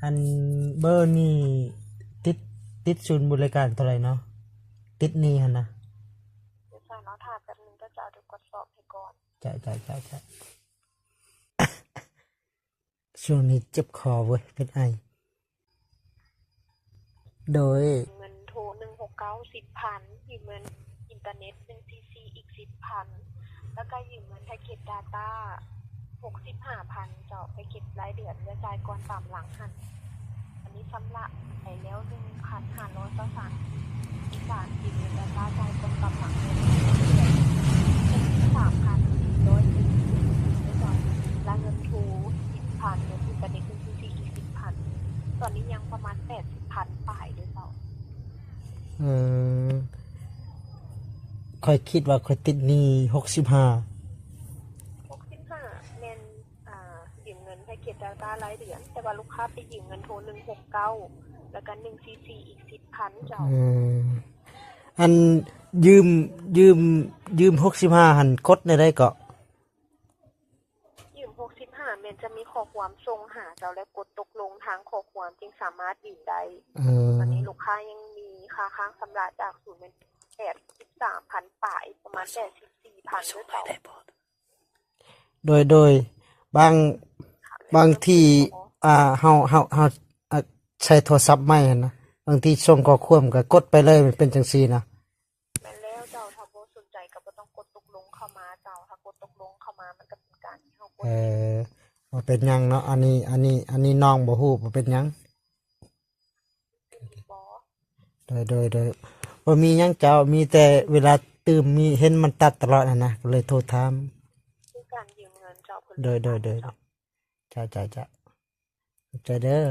อันเบอร์นี่ติดติดศูนย์บริการเท่าไหร่เนาะติดหนี่หั่นนะเดี๋ยวใส่น้องถามแป๊บนึงก็จะเอาดูกดสอบให้ก่อน ใช่ช่วงนี้เจ็บคอเว้ยเป็นไอโดยเงินโทร169 10,000ยืมเงินอินเทอร์เน็ต1 cc อีก 10,000แล้วก็ยืมเงินแพ็กเกจ Data 65,000เจาะแพ็กเกจรายเดือนจะจ่ายก่อนตามหลังหันอันนี้สำระไปแล้ว1,500ต่อ3อีก3ยืมเงิน Data จ่ายก่อนตามหลังเดือน3,400ได้จ่ายแล้วเงินโทร10,000เงินอินเทอร์เน็ต1 cc อีก 10,000ตอนนี้ยังประมาณ80,000ป่ายด้วยเจ้าเออค่อยคิดว่าค่อยติดหนี้65 65เมนยืมเงินแพ็กเกจ Data รายเดือนแต่ว่าลูกค้าไปยืมเงินโทร169แล้วก็1 cc อีก 10,000เจ้าอันยืม65หันกดได้ก็ยืม65เมนจะมีข้อความส่งหาเจ้าและกดตกลงทางข้อความจึงสามารถยืมได้ตอนนี้ลูกค้ายังมีค่าค้างชำระจากศูนย์เป็น83,000ป่ายประมาณ84,000ด้วยเจ้าโดยบางที่เฮาใช้โทรศัพท์ใหม่หั่นนะบางทีส่งข้อความก็กดไปเลยมันเป็นจังซี่นะแม่นแล้วเจ้าถ้าบ่สนใจก็บ่ต้องกดตกลงเข้ามาเจ้าถ้ากดตกลงเข้ามามันก็เป็นการที่เฮากดบ่เป็นหยังเนาะอันนี้น้องบ่ฮู้บ่เป็นหยังโดยบ่มีหยังเจ้ามีแต่เวลาตื่มมีเห็นมันตัดตลอดนะก็เลยโทรถามคือการยืมเงินเจ้าเพิ่นโดยจ้าใจเด้อ